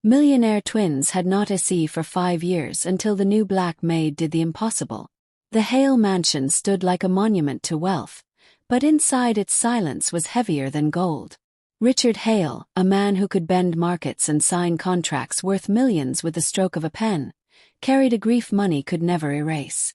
Millionaire twins had not a see for 5 years until the new black maid did the impossible. The Hale mansion stood like a monument to wealth, but inside its silence was heavier than gold. Richard Hale, a man who could bend markets and sign contracts worth millions with the stroke of a pen, carried a grief money could never erase.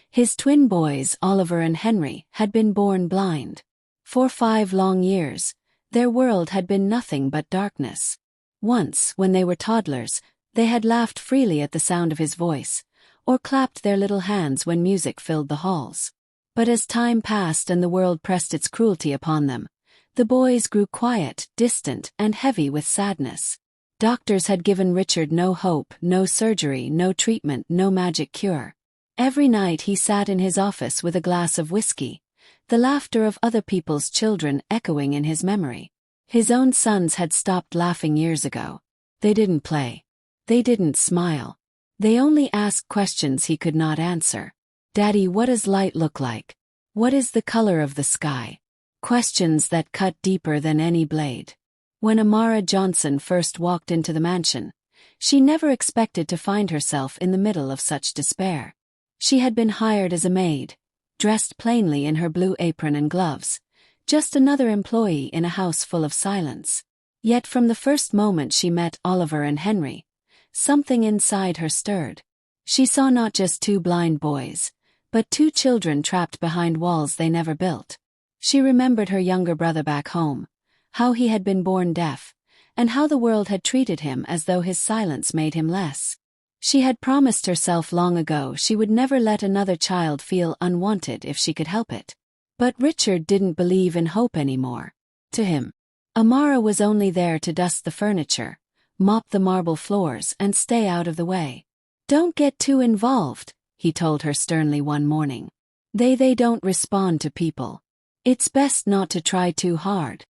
His twin boys, Oliver and Henry, had been born blind. For 5 long years, their world had been nothing but darkness. Once, when they were toddlers, they had laughed freely at the sound of his voice, or clapped their little hands when music filled the halls. But as time passed and the world pressed its cruelty upon them, the boys grew quiet, distant, and heavy with sadness. Doctors had given Richard no hope, no surgery, no treatment, no magic cure. Every night he sat in his office with a glass of whiskey, the laughter of other people's children echoing in his memory. His own sons had stopped laughing years ago. They didn't play. They didn't smile. They only asked questions he could not answer. "Daddy, what does light look like? What is the color of the sky?" Questions that cut deeper than any blade. When Amara Johnson first walked into the mansion, she never expected to find herself in the middle of such despair. She had been hired as a maid, dressed plainly in her blue apron and gloves, just another employee in a house full of silence. Yet from the first moment she met Oliver and Henry, something inside her stirred. She saw not just 2 blind boys, but 2 children trapped behind walls they never built. She remembered her younger brother back home, how he had been born deaf, and how the world had treated him as though his silence made him less. She had promised herself long ago she would never let another child feel unwanted if she could help it. But Richard didn't believe in hope anymore. To him, Amara was only there to dust the furniture, mop the marble floors, and stay out of the way. "Don't get too involved," he told her sternly one morning. They don't respond to people. It's best not to try too hard."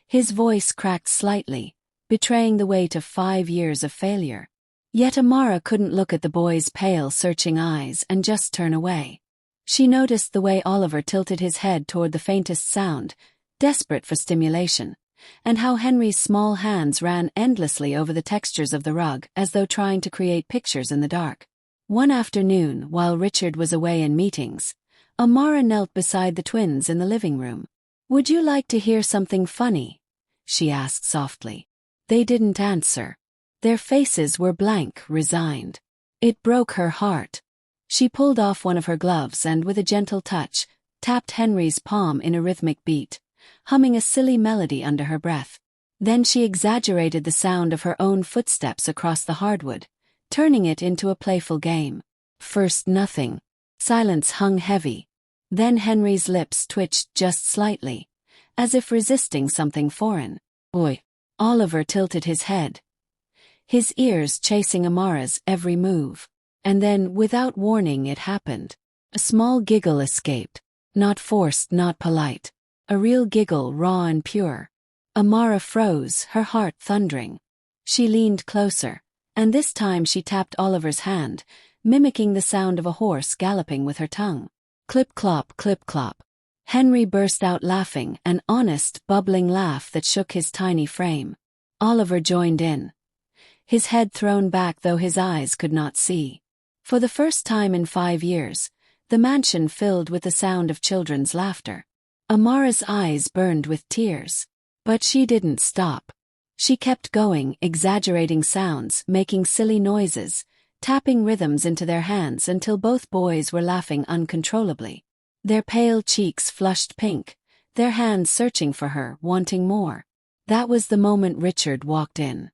His voice cracked slightly, betraying the weight of 5 years of failure. Yet Amara couldn't look at the boy's pale, searching eyes and just turn away. She noticed the way Oliver tilted his head toward the faintest sound, desperate for stimulation, and how Henry's small hands ran endlessly over the textures of the rug as though trying to create pictures in the dark. One afternoon, while Richard was away in meetings, Amara knelt beside the twins in the living room. "Would you like to hear something funny?" she asked softly. They didn't answer. Their faces were blank, resigned. It broke her heart. She pulled off one of her gloves and, with a gentle touch, tapped Henry's palm in a rhythmic beat, humming a silly melody under her breath. Then she exaggerated the sound of her own footsteps across the hardwood, turning it into a playful game. First nothing. Silence hung heavy. Then Henry's lips twitched just slightly, as if resisting something foreign. "Oi." Oliver tilted his head, his ears chasing Amara's every move. And then, without warning, it happened. A small giggle escaped. Not forced, not polite. A real giggle, raw and pure. Amara froze, her heart thundering. She leaned closer, and this time she tapped Oliver's hand, mimicking the sound of a horse galloping with her tongue. Clip-clop, clip-clop. Henry burst out laughing, an honest, bubbling laugh that shook his tiny frame. Oliver joined in, his head thrown back though his eyes could not see. For the first time in 5 years, the mansion filled with the sound of children's laughter. Amara's eyes burned with tears. But she didn't stop. She kept going, exaggerating sounds, making silly noises, tapping rhythms into their hands until both boys were laughing uncontrollably. Their pale cheeks flushed pink, their hands searching for her, wanting more. That was the moment Richard walked in.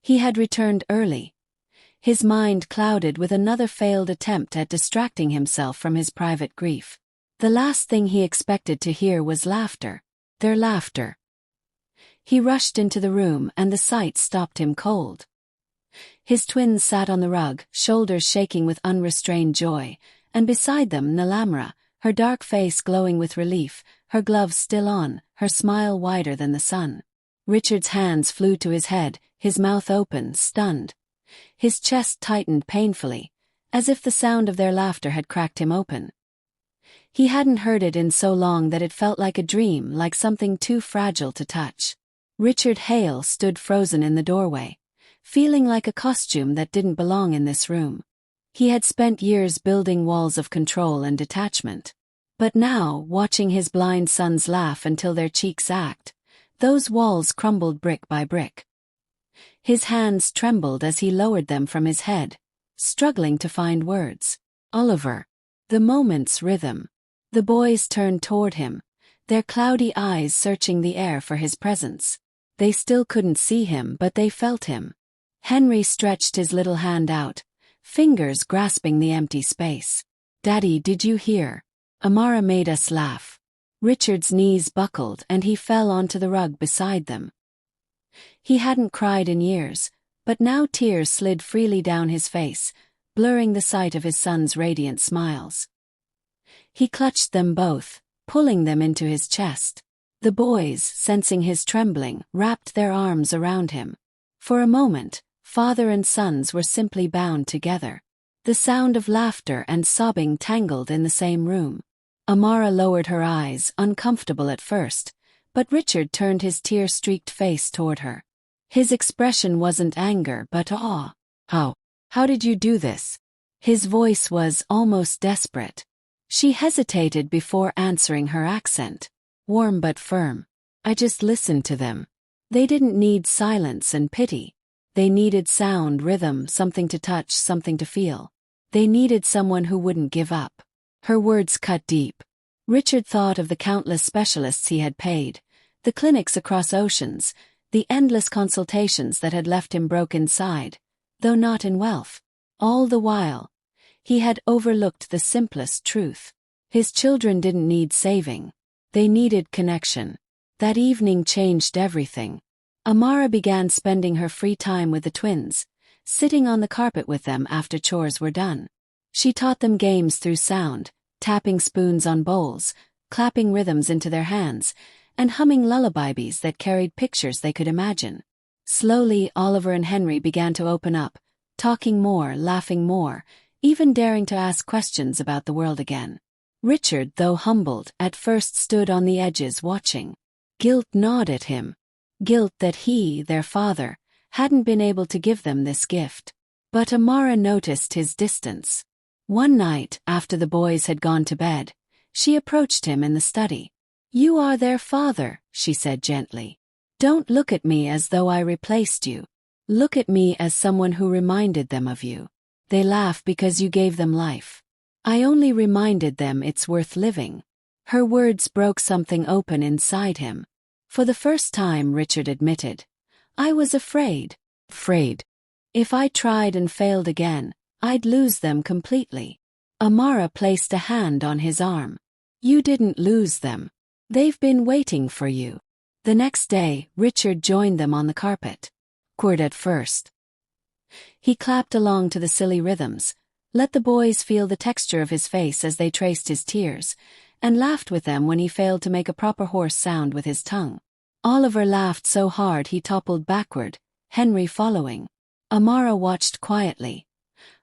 He had returned early, his mind clouded with another failed attempt at distracting himself from his private grief. The last thing he expected to hear was laughter. Their laughter. He rushed into the room and the sight stopped him cold. His twins sat on the rug, shoulders shaking with unrestrained joy, and beside them Nalamra, her dark face glowing with relief, her gloves still on, her smile wider than the sun. Richard's hands flew to his head, his mouth open, stunned. His chest tightened painfully, as if the sound of their laughter had cracked him open. He hadn't heard it in so long that it felt like a dream, like something too fragile to touch. Richard Hale stood frozen in the doorway, feeling like a costume that didn't belong in this room. He had spent years building walls of control and detachment. But now, watching his blind sons laugh until their cheeks ached, those walls crumbled brick by brick. His hands trembled as he lowered them from his head, struggling to find words. Oliver. The moment's rhythm. The boys turned toward him, their cloudy eyes searching the air for his presence. They still couldn't see him, but they felt him. Henry stretched his little hand out, fingers grasping the empty space. "Daddy, did you hear? Amara made us laugh." Richard's knees buckled and he fell onto the rug beside them. He hadn't cried in years, but now tears slid freely down his face, blurring the sight of his son's radiant smiles. He clutched them both, pulling them into his chest. The boys, sensing his trembling, wrapped their arms around him. For a moment, father and sons were simply bound together. The sound of laughter and sobbing tangled in the same room. Amara lowered her eyes, uncomfortable at first, but Richard turned his tear-streaked face toward her. His expression wasn't anger but awe. How did you do this?" His voice was almost desperate. She hesitated before answering, her accent warm but firm. "I just listened to them. They didn't need silence and pity. They needed sound, rhythm, something to touch, something to feel. They needed someone who wouldn't give up." Her words cut deep. Richard thought of the countless specialists he had paid, the clinics across oceans, the endless consultations that had left him broke inside, though not in wealth. All the while, he had overlooked the simplest truth. His children didn't need saving. They needed connection. That evening changed everything. Amara began spending her free time with the twins, sitting on the carpet with them after chores were done. She taught them games through sound, tapping spoons on bowls, clapping rhythms into their hands, and humming lullabies that carried pictures they could imagine. Slowly, Oliver and Henry began to open up, talking more, laughing more, even daring to ask questions about the world again. Richard, though humbled, at first stood on the edges watching. Guilt gnawed at him. Guilt that he, their father, hadn't been able to give them this gift. But Amara noticed his distance. One night, after the boys had gone to bed, she approached him in the study. "You are their father," she said gently. "Don't look at me as though I replaced you. Look at me as someone who reminded them of you. They laugh because you gave them life. I only reminded them it's worth living." Her words broke something open inside him. For the first time, Richard admitted, "I was afraid. If I tried and failed again, I'd lose them completely." Amara placed a hand on his arm. "You didn't lose them. They've been waiting for you." The next day, Richard joined them on the carpet. Awkward at first. He clapped along to the silly rhythms, let the boys feel the texture of his face as they traced his tears, and laughed with them when he failed to make a proper horse sound with his tongue. Oliver laughed so hard he toppled backward, Henry following. Amara watched quietly,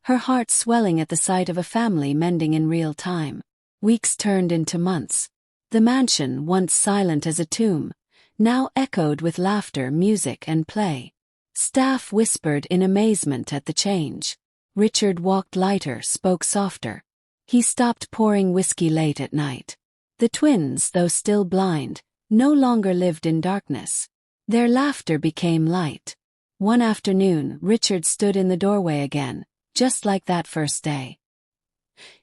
her heart swelling at the sight of a family mending in real time. Weeks turned into months. The mansion, once silent as a tomb, now echoed with laughter, music, and play. Staff whispered in amazement at the change. Richard walked lighter, spoke softer. He stopped pouring whiskey late at night. The twins, though still blind, no longer lived in darkness. Their laughter became light. One afternoon, Richard stood in the doorway again, just like that first day.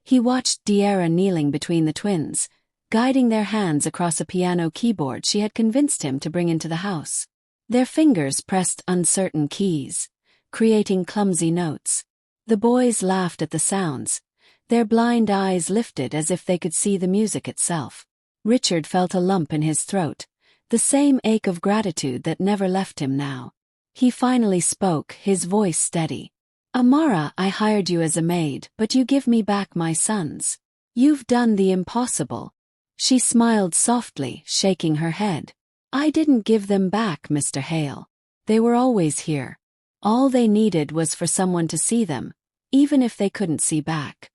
He watched Veyora kneeling between the twins, guiding their hands across a piano keyboard she had convinced him to bring into the house. Their fingers pressed uncertain keys, creating clumsy notes. The boys laughed at the sounds, their blind eyes lifted as if they could see the music itself. Richard felt a lump in his throat, the same ache of gratitude that never left him now. He finally spoke, his voice steady. "Amara, I hired you as a maid, but you give me back my sons. You've done the impossible." She smiled softly, shaking her head. "I didn't give them back, Mr. Hale. They were always here. All they needed was for someone to see them, even if they couldn't see back."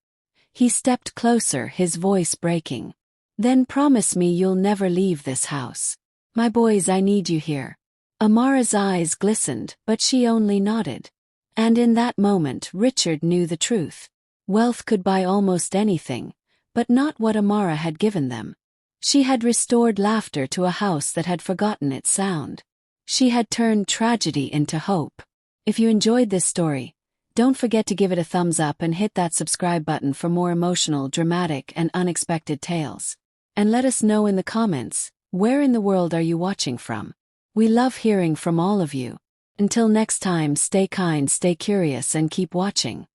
He stepped closer, his voice breaking. "Then promise me you'll never leave this house. My boys, I need you here. Amara's eyes glistened, but she only nodded. And in that moment Richard knew the truth. Wealth could buy almost anything, but not what Amara had given them. She had restored laughter to a house that had forgotten its sound. She had turned tragedy into hope. If you enjoyed this story, don't forget to give it a thumbs up and hit that subscribe button for more emotional, dramatic, and unexpected tales. And let us know in the comments, where in the world are you watching from? We love hearing from all of you. Until next time, stay kind, stay curious, and keep watching.